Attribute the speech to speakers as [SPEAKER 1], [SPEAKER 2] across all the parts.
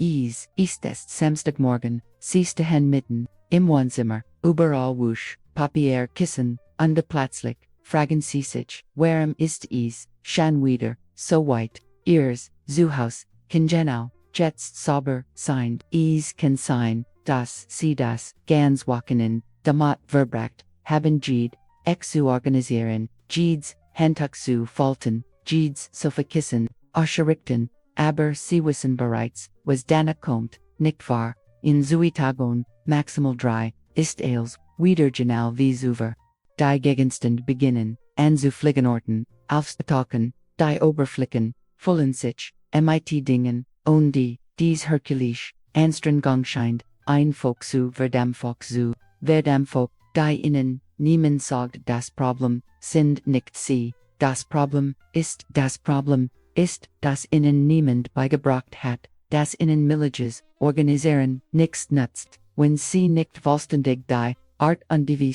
[SPEAKER 1] ist es Samstagmorgen, siehste hen mitten, im Wohnzimmer, überall wusch, Papier kissen, under plötzlich, fragen sie sich, warum ist es, schon wieder, so weit, ihres, Zuhause, genau, jetzt sauber, sein, es kann sein, dass sie das, ganz wochenend, damit verbracht, haben Jed, zu organisieren, Jeds, Handtuch zu falten, Jeds Sofa kissen, ausgerichten, aber sie wissen bereits, was danach kommt, nicht wahr, in Tagen, maximal drei, ist als, wieder genau wie zuvor. Die Gegenstand beginnen, anzufliegen Orten, aufzutauchen, die Oberflächen, füllen sich, mit Dingen, und dies Herkulisch, Anstrengung scheint, ein Volk zu Verdammvolk, die innen, niemand sagt das Problem, sind nicht sie, das Problem, ist, das innen niemand beigebracht hat, das innen Millages, organisieren, nichts nutzt, wenn sie nicht vollständig die, Art und wie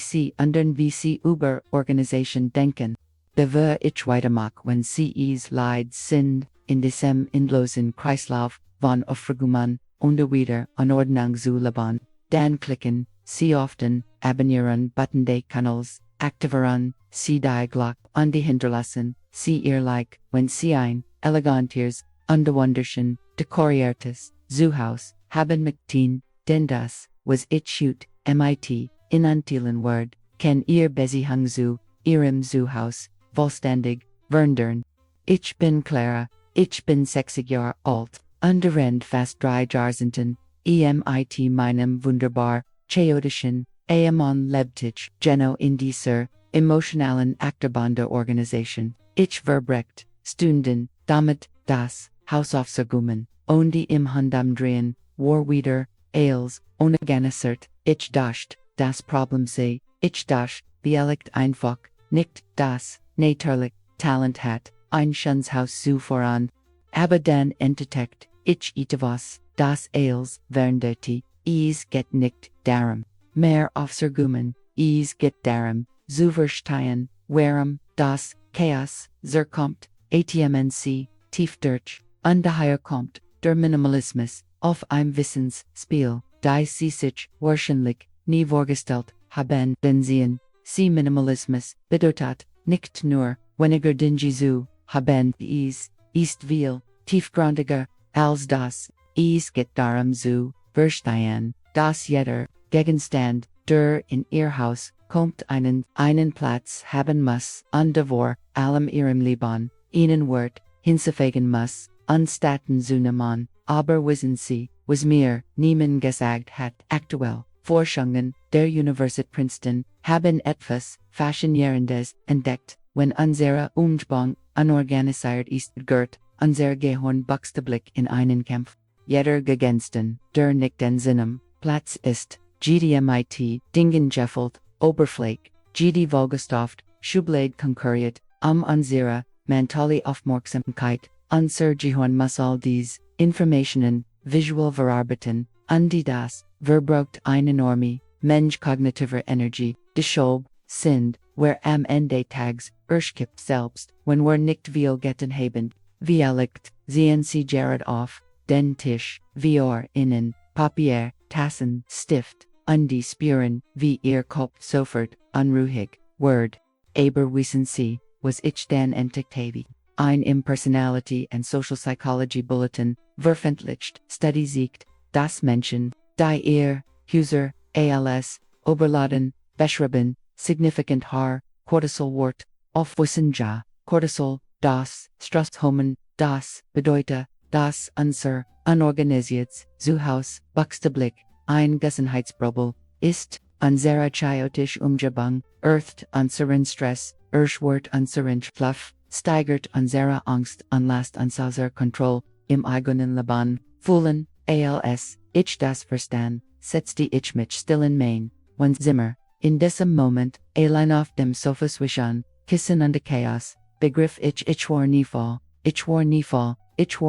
[SPEAKER 1] sie über Organisation denken. Bewe ich weitermach, wenn sie es leid sind, in diesem endlosen Kreislauf, von Aufregungen, und wieder, Unordnung zu leben, dann klicken, sie often, abonnieren Button des Kanals, aktivieren, sie die Glock, und die hinterlassen, sie ihr Like, wenn sie ein, elegantiers, und wunderschön, dekoriertes, Zuhause, haben mittin, denn das, was ich shoot, mit, in antilen Word, kann ihr Besihang zu, ihrem Zuhause, vollständig, wundern. Ich bin Clara, ich bin 60 Jahre alt, und rend fast 3 Jahrzehnten, mit meinem wunderbar, chaotischen, Amon Lebtich, Geno in dieser, emotionalen Achterbahn der Organisation. Ich verbrecht, Stunden, damit, das, Hausaufzügungen, und die im Handam drehen, war wieder, als, unorganisiert, ich dacht, das Problem sei, ich dacht, vielleicht einfach, nicht, das, natürlich, Talent hat, ein Schönshaus zu voran, aber dann entdeckt, ich etwas, das als, vernderte, es geht nicht darum, mehr Aufzügungen, es geht darum, zu verstehen, warum, das, Chaos, kommt, ATMNC, tief durch, und daher kommt, der Minimalismus, auf ein Wissensspiel, die sie sich, wahrscheinlich, nie vorgestellt, haben, sehen, sie Minimalismus, bedeutet, nicht nur, weniger Dinge zu, haben, ist viel, tiefgründiger, als das, es geht darum zu, verstehen, dass jeder, Gegenstand, der in ihr Haus, kommt einen Platz haben muss, und vor allem ihrem Leben, ihnen wird, hinzufügen muss, anstatten zu nehmen, aber wissen sie, was mir, niemand gesagt hat, aktuell, Forschungen, der Universität Princeton, haben etwas, Faszinierendes, entdeckt, wenn unsere Umgebung, unorganisiert ist, gehört, unser Gehirn buchstäblich in einen Kampf. Jeder Gegenstand, der nicht in seinem Platz ist, GDMIT, Dingen geffelt, Oberfläche, GD Vogelstoft, Schublade konkurriert, unsere, mentale Aufmerksamkeit, unser Gehirn muss all dies, Informationen, visual verarbeiten, und das, verbraucht eine enorme, Mensch kognitiver Energie, die Schuld, sind, where am Ende Tags, erschkippt selbst, wenn wir nicht viel getan haben, vielleicht, sehen sie Jared auf, den Tisch, wir innen, Papier, Tassen, Stift, und die spüren, wie ihr Kopf sofort, unruhig, Word, aber wissen sie, was ich dann entdeckt habe. Ein Impersonality and Social Psychology Bulletin, veröffentlicht, Study siegt, dass Menschen, die ihr, User, als, Oberladen, beschreiben, significant Haar, Cortisol Wort, aufwissen ja, Cortisol, das, Stresshormon, das, bedeutet, dass unser, unorganisiertes, Zuhause, buchstäblich, ein Gesundheitsproblem, ist, unsere chaotisch Umgebung, eartht unseren Stress, erschwert unseren Fluff, steigert unsere Angst und lasst uns außer Kontrolle, im eigenen Leben, fühlen, als, ich das verstand, setzte ich mich still in mein, wenn Zimmer, in diesem Moment, allein auf dem Sofa zwischen, Kissen und Chaos, begriff ich war nie fall, ich war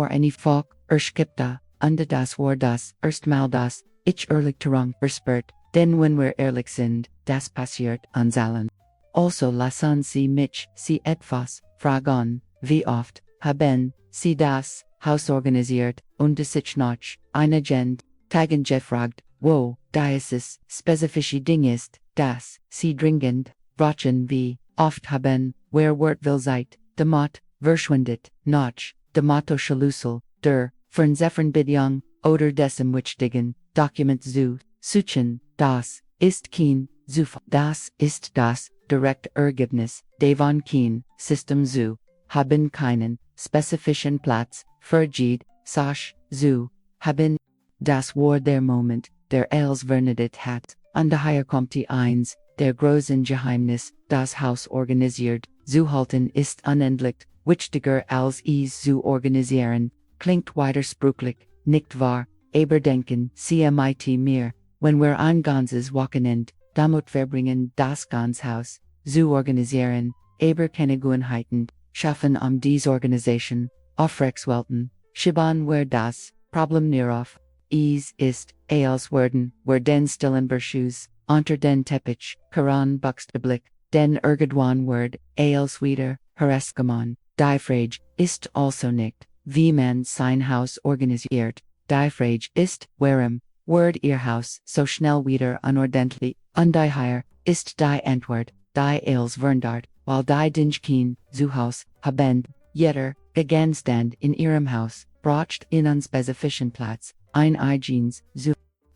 [SPEAKER 1] eine Volk, erskippte, und das war das, erstmal das, ich Erleichterung verspürt, denn wenn wir ehrlich sind, das passiert uns allen. Also lassen Sie mich, Sie etwas, fragen, wie oft, haben, Sie das, Haus organisiert, und sich nach, eine Gent, Tagen gefragt, wo, Diocese, spezifische Ding ist, das, sie dringend, brauchen wie, oft haben, wer Wort will seit, Demot, verschwindet, noch, Demato Schalusel, der, fern Zephern Bidjong, oder dessen Wichtigen, Document zu, suchen, das, ist kein, Zufall, das ist das, direkt Ergebnis, Devon Keen, System zu, haben keinen, spezifischen Platz, vergeht, Sasch, zu, haben, das war der Moment, der als vernidet hat, an der Higher kommt die Eins, der großen Geheimnis, das Haus organisiert, zu halten ist unendlich, wichtiger als es zu organisieren, klingt widersprüchlich, nicht wahr, aber denken, CMIT mehr, wenn wir ein ganzes Wochenende, damit verbringen, das ganze Haus, zu organisieren, aber keine Gewohnheiten, schaffen Desorganisation, Aufrexwelten, Schiban wer das, Problem nierauf, es ist, als wer den stillen Berschuss, unter den Teppich, Karan buxteblick, den irgendwann werd, als wieder, Harassgeman, die Frage, ist also nicht, wie man sein Haus organisiert, die Frage ist, warum, werd ihr Haus so schnell wieder unordentlich, undieher, ist die Antwort, die als verndart, while die Dinchkin, zu Haus, haben, jeder, Gegenstand in ihrem Haus, braucht in unspezifischen Platz, ein eigenes, zu,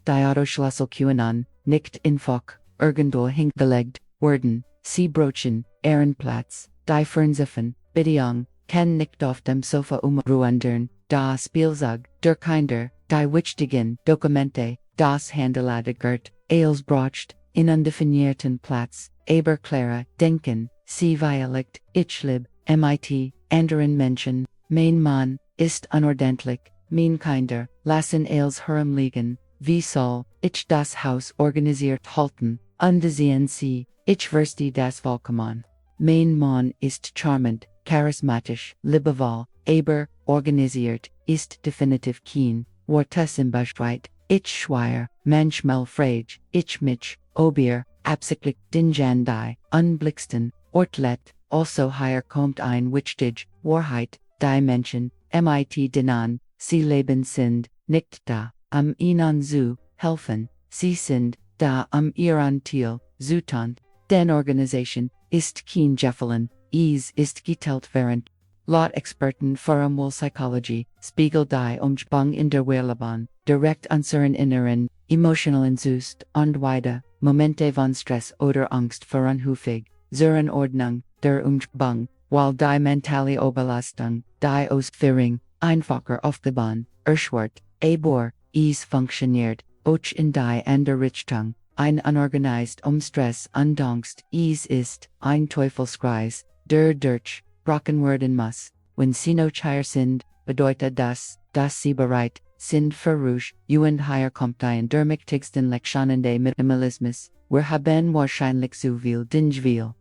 [SPEAKER 1] die Autoschlüssel QAnon, nicht in Fock, irgendwo hingelegt, werden, sie brochen, Ehrenplatz, die Fernziffen, Bidjong, kann nicht auf dem Sofa umruendern, da Spielzeug, der Kinder, die wichtigen Dokumente, das Handeladegert, als braucht, in undefinierten Platz, aber Clara, denken, sie violegt, ich lieb, MIT, anderen Menschen, mein Mann, ist unordentlich, mein Kinder, lassen als Herm liegen, wie soll, ich das Haus organisiert halten, undesehen sie, ich verstehe das vollkommen. Mein Mann ist charmant, charismatisch, liebevoll, aber, organisiert, ist definitiv kein, Wortes im Bestreit, ich schweier, manchmal frage, ich mich, obier, absichtlich, dinjandai, unblicksten, ortlet, also hier kommt ein wichtig, Wahrheit, die Menschen, mit denen, sie leben sind, nicht da, ihnen zu helfen, sie sind, da ihren Teil, zu tun, den Organisation, ist kein Gefallen, es ist geteilt während, laut Experten für Psychology, Spiegel die Umspang in der Wehrlebahn, direkt unseren Inneren, emotionalen Zust und weiter, Momente von Stress oder Angst verunhäufig, zur Ordnung, der Umspang, while die mentale Oberlastung, die Ausführung, einfacher aufgebaut, erschwert, aber, es funktioniert, auch in die andere Richtung, ein unorganized Stress und Angst, es ist, ein Teufelskreis, der durch, brochen werden muss, wenn sie noch hier sind, bedeutet das, dass sie bereit, sind für Rouge, und hier kommt ein der mächtigsten Lektionen des Minimalismus, wir haben wahrscheinlich zu viel Dinge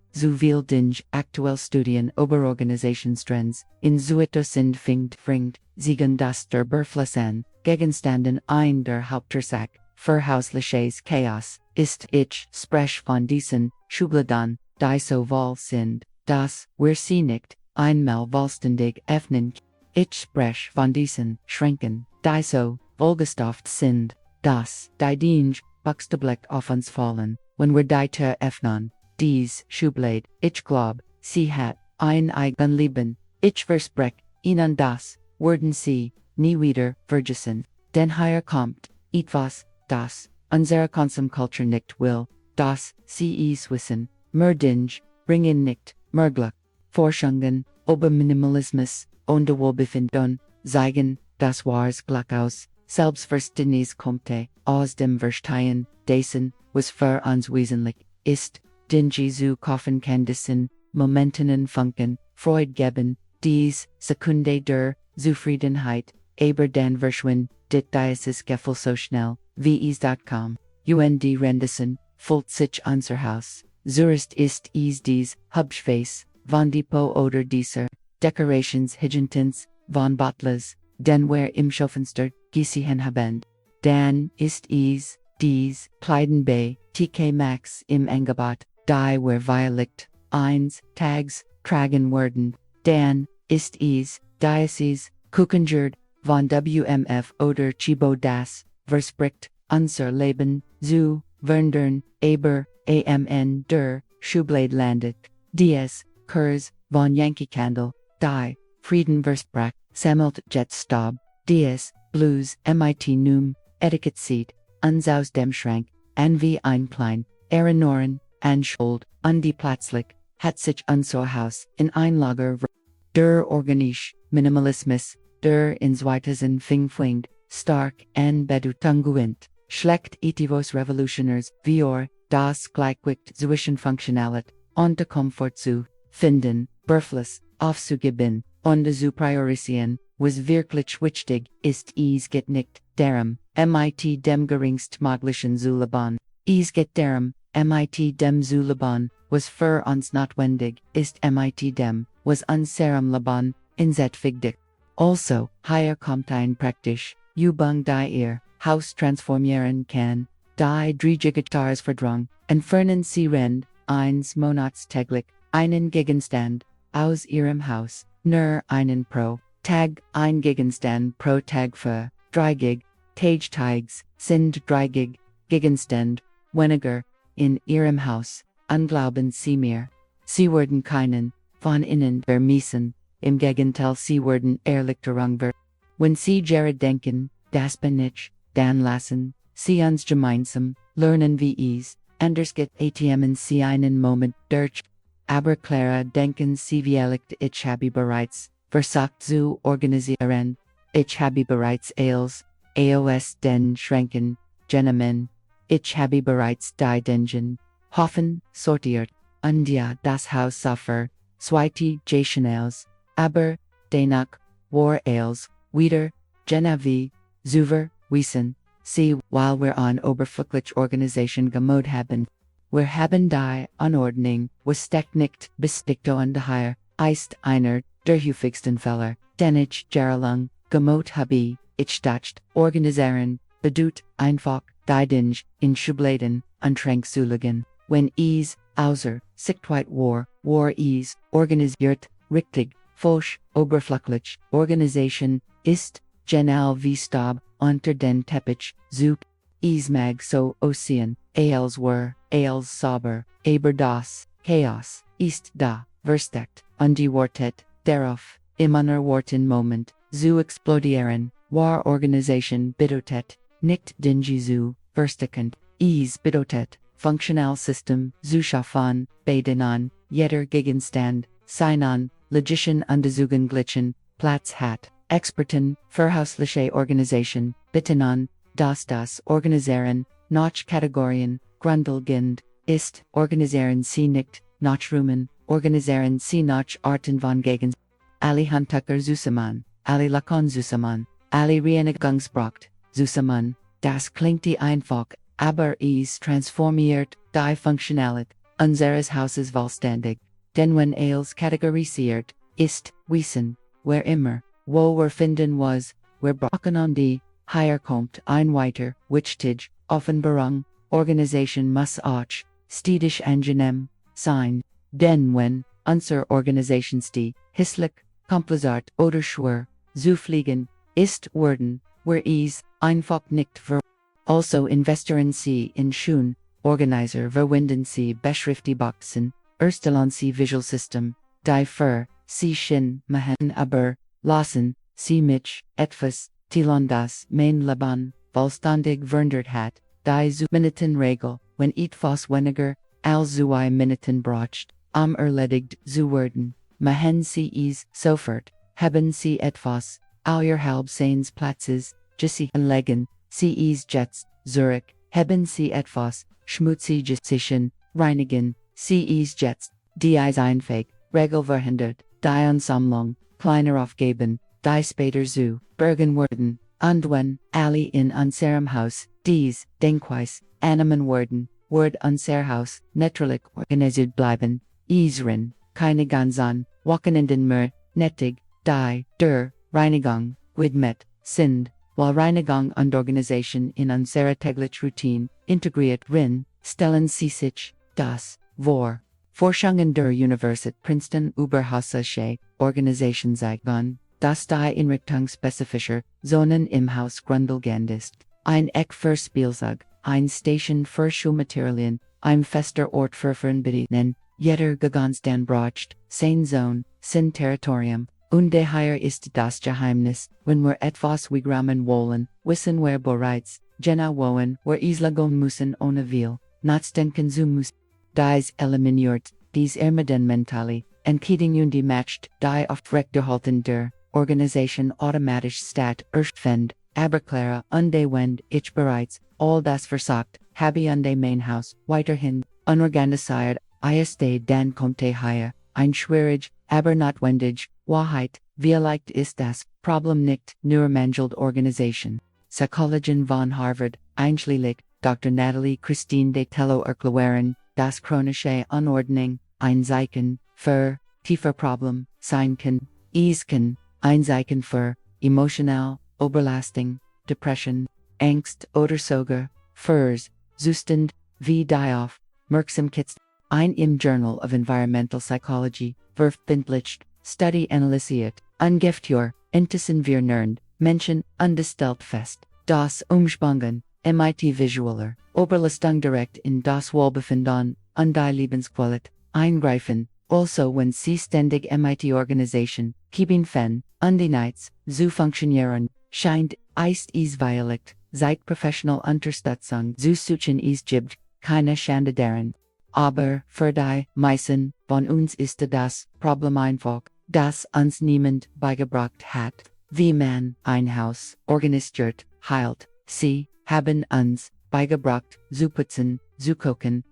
[SPEAKER 1] aktuell Studien über Organisationstrends, in Zuito sind fängt, siegen das der Berfluss an, Gegenstanden ein der Hauptursache, für hausliches Chaos, ist ich, sprech von diesen, Schubladen, die so wohl sind, dass, wir sie nicht, einmal vollständig öffnen. Ich sprech von diesen, Schränken, die so, vollgestopft sind, dass, die Dinge, buxteblick auf uns fallen, wenn wir die Tür öffnen. Dies, Schublade, ich glaub, sie hat, ein Eigenleben, ich versprech, ihnen das, werden sie, nie wieder, vergessen, denn hier kommt, etwas, das, unsere Konsumkultur nicht will, das, sie es wissen, mehr Dinge, bringen nicht, mehr Glück, Forschungen, über Minimalismus, und Wohlbefinden, zeigen, das wahres Glück aus, Selbstverständnis kommt aus dem Verstehen, dessen, was für uns wesentlich ist, Dinge zu kaufen kann dessen, momentenen Funken, Freude geben, dies, Sekunde der, Zufriedenheit, aber dann verschwindet, dieses Gefühl so schnell, wie es kam. Und Rendesen, fühlt sich unser Haus, zuerst ist es dies, Hubspace, von Depot oder dieser, Decorations hingentens, von Bottles, den wir im Schaufenster, gesehen haben. Dann ist es, dies, Kleiden bei, TK Maxx im Angebot, die wir violet, 1, Tags, tragen werden. Dann ist es, Diocese, Kuchenjerd, von WMF oder Chibo das, Verspricht, unser Leben, zu, Verndern, Aber, AMN der, Schublade landet, Dies, Kurs, von Yankee Candle, Die, Frieden Versprach, Sammelt Jetstab, Dies, Blues, MIT Num, Etiquette Seat, uns aus dem Schrank, an wie ein Klein, Erinoren, an Schuld, die Plötzlich, hat sich unser Haus, in Einlager, der Organisch, Minimalismus, der in Zweitasen fing stark, en bedeutungend, schlecht etivos revolutioners, vior, das Gleichgewicht zwischen Funktionalität und der Komfort zu finden, beruflich, aufzugeben, und zu priorisieren, was wirklich wichtig ist, es geht nicht darum, mit dem geringstmöglichen zu leben. Es geht darum, mit dem zu leben, was für uns notwendig ist, mit dem, was unserem Leben inzetwigdig. Also, hier kommt ein praktisch, Übung die ihr Haus transformieren kann, die Drei Verdrung, entfernen Sie Rend, eins monatstäglich, einen Gegenstand, aus Ihrem Haus, nur einen pro Tag, ein Gegenstand pro Tag für, dreigig, Tages sind dreigig, Gegenstand, weniger, in Ihrem Haus, unglauben Sie mir. Sie werden keinen, von innen vermissen, im Gegenteil Sie werden erleichterung ver. Wenn Sie Jared denken, das bin ich, dann lassen, Sie uns gemeinsam, lernen wie es, anders geht atmen Sie einen Moment durch. Aber Clara denken Sie vielleicht ich habe bereits, versucht zu organisieren, ich habe bereits AOS den Schränken, Genommen, ich habe bereits die Dingen, Hoffen, sortiert, und ja das Haus suffer, zweite Schnells, aber, danach, war wieder, wie, zuver, wissen, sie, while wir an oberflächlich Organisation gemod haben. Wir haben die Unordnung, was steckt nicht, bestickt und daher, ist einer, der häufigsten Fälle, den ich jahrelang, gemod habe, ich dacht, organisieren, bedeut, einfach, die Dinge, in Schubladen, und zu legen, wenn es, außer, sichtweit war es, organisiert, richtig, falsch, oberflächlich, Organisation, ist, genial wie Stab, unter den Teppich, zu, es mag so aussehen, als sauber, aber das, Chaos, ist da, versteckt, und die Wartet, darauf, im unerwarteten Moment, zu explodieren, war Organisation bedeutet, nicht dinge zu, versteckend, es bedeutet, Funktionalsystem, zu schaffen, bei denen, jeder Gegenstand, seinen, logischen Untersuchungen glitchen, Platz hat, Experten, verhausliche Organisation, bitten das Organisieren, nach Kategorien, grundlegend, ist, organisieren Sie nicht, nach Räumen, organisieren Sie nach Arten von Gegens, alle Handtucker zusammen, alle Lacan zusammen, alle Reinigungsbraucht, zusammen, das klingt einfach, aber es transformiert, die Funktionalität, unseres Hauses vollständig, denn wenn kategorisiert, ist, wissen, wer immer, wo wir finden was, wir brauchen die, hier kommt ein weiter, wichtig, Offenbarung, Organisation muss auch, stetisch angenehm, sein, denn wenn, unser Organisationsstil, hässlich, kompliziert oder schwer, zu fliegen, ist worden, wir es, einfach nicht ver. Also investieren Sie in schön, Organizer verwenden Sie Beschrifteboxen, erstellen Sie Visual System, die für, Sie Shin machen aber, lassen, Sie mich, etwas, Tilon das mein Leben, vollständig verändert hat, die zu Minuten Regel, wenn etwas weniger, als 2 Minuten braucht, erledigt zu werden, machen Sie es sofort, haben Sie etwas, außerhalb seines Platzes, Sie anlegen, Sie es jetzt, Zurich, haben Sie etwas, schmutziges zwischen, reinigen, Sie es jetzt, die einfach, Regel verhindert, die Ansammlung, kleiner aufgeben, die später zu, bergen werden, und wenn, alle in unserem Haus, dies, denkweis, annehmen werden, wird unser Haus, natürlich organisiert bleiben, Isren, keine ganzen, Wochenenden mehr, nettig, die, der, Reinigung, widmet, sind, while Reinigung und Organisation in unserer täglichen Routine, integriert rin, stellen Sie sich, das, vor. Forschungen der Universität Princeton über Hausliche Organisation zeigen, das die Einrichtungsspezifischer, Zonen im Haus grundlegend ist. Ein Eck für Spielzeug, ein Station für Schulmaterialien, ein fester Ort für Fernbedienen, jeder Gegenstand braucht sein Zone, sein Territorium. Und daher ist das Geheimnis, wenn wir etwas wegräumen wollen, wissen wir bereits, genau wohin wir es legen müssen ohne viel nachdenken zu müssen. Dies eliminiert, dies ermeden mentally, Entscheidungen die macht, die aufrechterhalten der Organisation automatisch statt erstfend, aber klar und wend ich bereits, all das versagt, habe an de Mainhaus, weiterhin, unorganisiert, ist dann kommt hier, ein schwierig, aber notwendig, Wahrheit, vielleicht ist das Problem nicht nur mangelnde Organisation. Psychologin von Harvard, einschließlich, Dr. Natalie Christine de Tello erklären, das chronische Unordnung, ein Zeichen für tiefer Problem sein kann, es kann ein Zeichen für emotional Überlastung, Depression, Angst oder sogar fürs Zustand wie die Aufmerksamkeit. Ein im Journal of Environmental Psychology veröffentlicht Study analysiert, ungefähr, intussen wir nirgend, Menschen, ungestellt fest, das Umschwungen, MIT visueller, Oberlastung direkt in das Wohlbefinden, und die Lebensqualität, eingreifen, also wenn sie ständig MIT Organisation, keeping fen, und die Nights, zu funktionieren, scheint, ist es vielleicht, seit professional Unterstützung zu suchen es gibt, keine Schande darin. Aber, für die meisten von uns ist das Problem einfach, dass uns niemand beigebracht hat, wie man ein Haus organisiert, heilt. Sie haben uns beigebracht, zu putzen, zu kochen,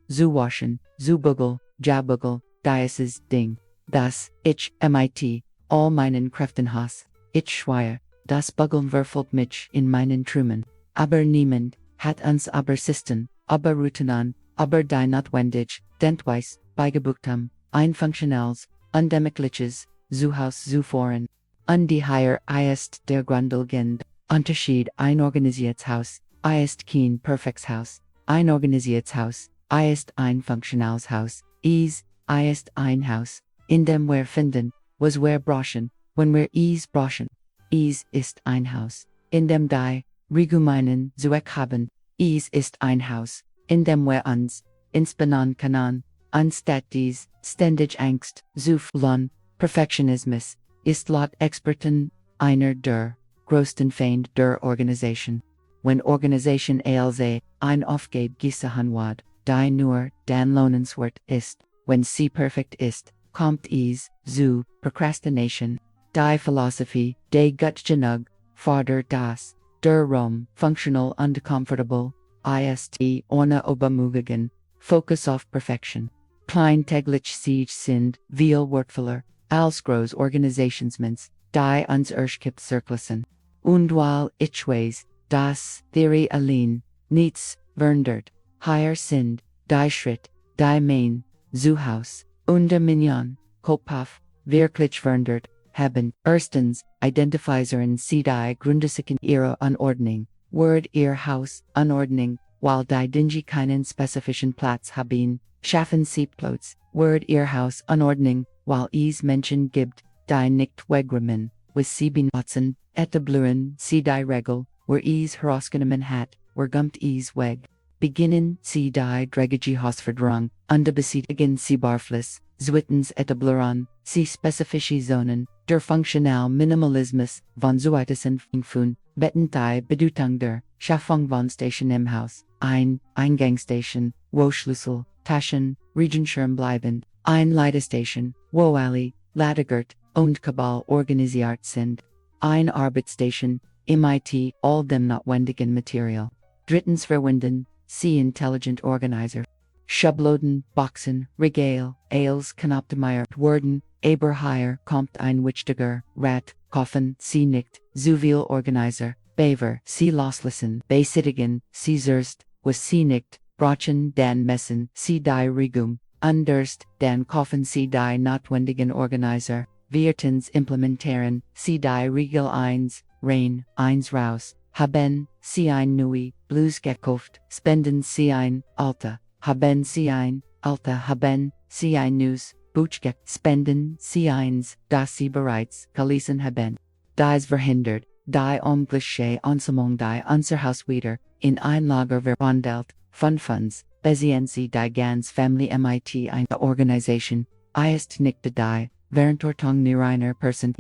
[SPEAKER 1] zu waschen, zu bügeln, jabbügeln, dieses Ding, das ich MIT, all meinen Kräften has. Ich schwöre, das Bügeln würfelt mich in meinen Trümmern. Aber niemand hat uns aber System, aber Routinen, aber die notwendig, Dentweis, beigebucht ein funktionales, undemikliches, zu Haus zu führen. Und die hier ist der grundlegende Unterschied ein organisiertes Haus, ist kein perfektes Haus, ein organisiertes Haus, ist ein funktionales Haus, ist ein Haus, in dem wir finden, was wir brauchen, wenn wir es brauchen. Es ist ein Haus, in dem die Regularien Zweck haben, es ist ein Haus, in dem wir uns inspannen können, anstatt dies ständig Angst zu fühlen. Perfektionismus ist laut Experten einer der größten Feinde der Organisation. Wenn Organisation als ein Aufgabe gesehen wird, die nur dann lohnenswert ist, wenn sie perfekt ist, kommt es zu Procrastination. Die Philosophie des Gutgenug fordert das der Raum functional und comfortable ist ohne Übermüdung, Focus auf Perfektion. Kleintäglich sich sind viel wertvoller als groß Organisationsmens, die uns erschöpft zurücklassen. Und weil ich weiß, dass Theorie allein nichts verändert, hier sind die Schritt, die mein Zuhause und Minion, Kopf, wirklich verändert haben. Erstens, identifizieren Sie die Grundrisiken Ihrer Unordnung. Word Ihr Haus, Unordnung, weil die Dinge keinen spezifischen Platz haben, schaffen Sie Platz. Word Ihr Haus, Unordnung, weil es Menschen gibt, die nicht wegräumen, was sie benutzen, etablieren Sie die Regel, wer es herausgenommen hat, wer kommt es weg. Beginnen Sie die dreckige Hausverdrung, und beseitigen Sie Barfluss, zweitens etablieren Sie spezifische Zonen, der Funktional Minimalismus von Zuitessen von Betten die Bedeutung der Schaffung von Station im Haus, ein Eingangsstation, wo Schlüssel, Taschen, Regenschirm bleiben, ein Leitestation, wo alle, Ladegirt und Kabal organisiert sind, ein Arbeitsstation, MIT all dem notwendigen Material. Drittens verwenden Sie Intelligent Organizer. Schubladen, Boxen, Regal, Ales kann optimiert werden, aber hier kommt ein wichtiger Rat, kaufen Sie nicht, zu viel Organizer, Bever Sie loslassen, beseitigen Sie zuerst, was Sie nicht brauchen, dann messen Sie die Regum, underst, dann kaufen Sie die notwendigen Organizer, viertens implementieren Sie die Regel 1, rein, 1 raus, haben Sie ein Nui, Blues gekauft, spenden Sie ein, Alta, haben Sie ein, Alta haben Sie ein News, Buchgek, spenden, sie eins, das sie bereits, gelesen haben. Dies verhindert, die Omglische Ansamung die Unser wieder, in Einlager verwandelt, Funds, bezien sie die ganz Family mit eine Organisation, ist nicht die, währendortung nereiner Person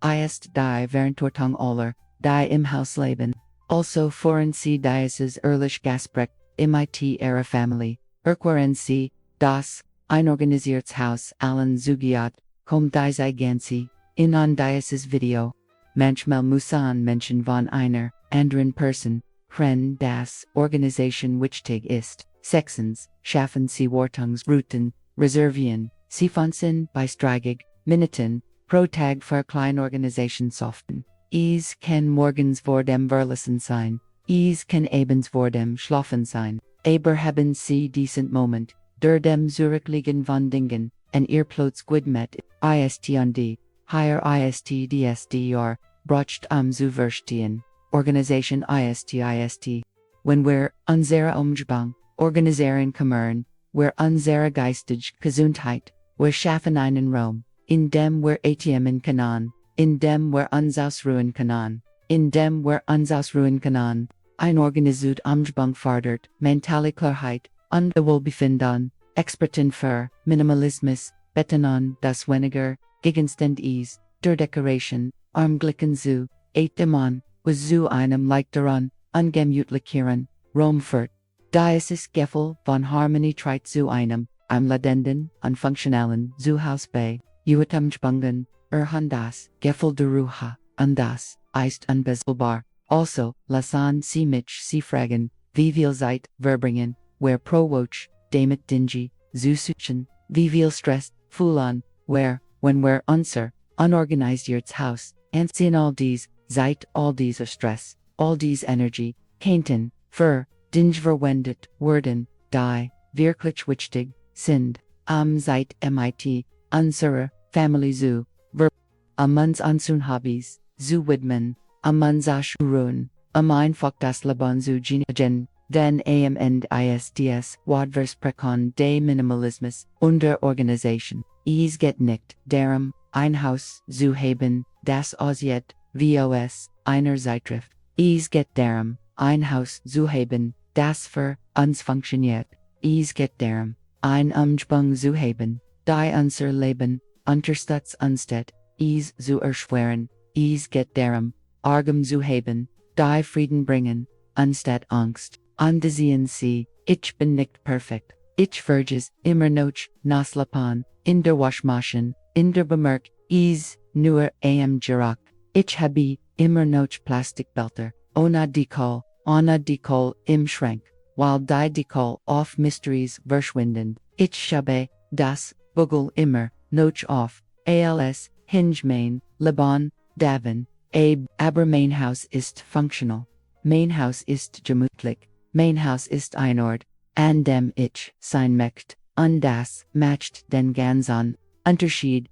[SPEAKER 1] ist die währendortung aller, die im Haus leben. Also foreign sie dieses ehrlich Gasprecht, mit ihrer Family, erquaren sie, das, einorganisiertes Haus allen Zugiat, kommt diese ganze, in an dieses Video. Manchmal müssen Menschen von einer, anderen Person, das Organisation wichtig ist, sechstens, schaffen sie Wartungsrouten, reservieren, sie fansen beistreigig, Minuten, pro Tag für Kleinorganisation soften. Kann morgens vor dem Verlassen sein, kann abends vor dem Schlafen sein, aber haben sie decent Moment, der dem zurückliegen von Dingen, en ihr Plotz gut met, ist und die, higher ist dsdr, brocht zu verstehen, Organisation ist. Wenn wir unsere Umgebung, organisieren kümmern, wir unsere geistige Gesundheit, wir schaffen einen Raum, in dem wir atmen können, in dem wir uns ausruhen können, ein organisiert Umgebung fördert, mentale Klarheit, und Wohlbefinden, Experten für Minimalismus, betonen das weniger, Gegenstand ist, der Dekoration, Armglicken zu, man, was zu einem leichteren, ungemütlicheren, Raum führt. Dieses Gefühl von Harmonie trägt zu einem, lebenden, funktionalen Zuhause bei, Umgebungen, das Gefühl der Ruhe, und das ist unbezweifelbar. Also, lassen Sie mich Sie fragen, wie viel Zeit verbringen, wer pro Woche, damit dingy, zu suchen, wie viel Stress, fühlen, wer, wenn wir unser, unorganisiertes Haus, anziehen all dies, Zeit, all dieser Stress, all dies Energie, keinten, für, dinge verwendet, werden, die, wirklich wichtig, sind, Zeit mit, unsere, Family zu, uns unseren Hobbys, zu widmen, uns ausruhen, einfach das Leben zu genießen, denn and isds, Wadversprechung de Minimalismus, unter Organisation, geht nicht, darum, ein Haus zu haben, das aussieht, vos, einer Zeitschrift, geht darum, ein Haus zu haben, das für uns funktioniert, geht darum, ein Umgebung zu haben, die unser Leben, unterstützt unstet, zu erschweren, geht darum, Argem zu haben, die Frieden bringen, anstatt Angst, andesehen sie, ich bin nicht perfekt, ich verges, immer noch, naslapan, in der Waschmaschine, in der Bemerk, nur am Gerak, ich habe, immer noch Plastikbelter, ohne Dekol, im Schrank, while die Dekol auf Mysteries verschwinden, ich habe, das, Bugel immer, noch auf, als, Hingemain, Liban, Davin, aber mein Haus ist functional. Mein Haus ist gemütlich. Mein Haus ist ein Ort, an dem ich sein möchte, und das matcht den ganzen Unterschied,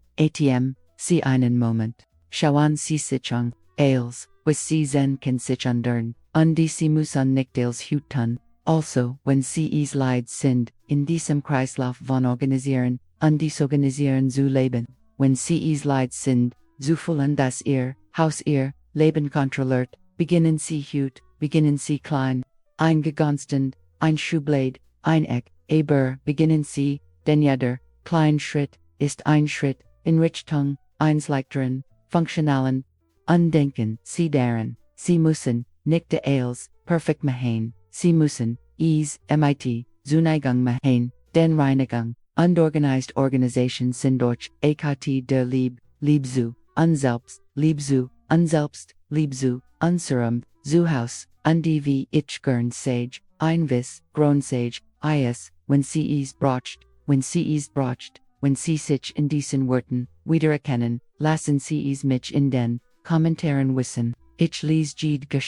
[SPEAKER 1] sie einen Moment. Schauen Sie sich an, was Sie sehen kann sich ändern, und Sie müssen nicht als hüten. Also, wenn Sie Leid sind, in diesem Kreislauf von organisieren, und disorganisieren zu leben. Wenn Sie Leid sind, zu fühlen, dass Ihr Haus Ihr Leben kontrolliert, beginnen Sie beginnen Sie klein, eingegansten, ein Schublade, ein Eck, aber beginnen Sie, denn jeder, klein Schritt, ist ein Schritt, in Richtung, eins leichteren, funktionalen, Undenken, Sie daran, Sie müssen, nicht als, perfekt machen, Sie müssen, mit, Zuneigung machen, den Reinigung, unorganized Organisation sind durch, der Lieb zu, unselbst, Lieb zu, unserem, Zuhaus, die wie ich gern sage, ein Wiss, grown sage, wenn Sie brocht, wenn Sie sich in diesen Worten, wiedererkennen, lassen Sie mich in den, Kommentaren wissen, ich lese jede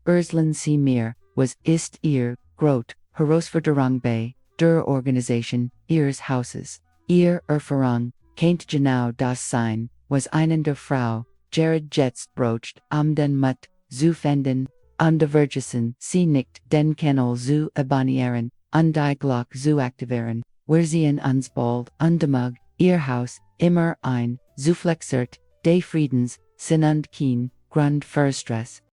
[SPEAKER 1] Erslen Sie mir, was ist Ihr, Grot, Herausforderung bei, der Organisation, Ihres Hauses, Ihr Erfahrung, kennt genau das sein, was einen der Frau, Jared jetzt brocht, den Mut, zu finden, Vergessen, Sie nicht den Kanal zu abonnieren, die Glock zu aktivieren, wir sehen uns bald, demag, Ihr Haus, immer ein, Zuflexert, des Friedens, Sinn und Keen, Grund für Stress.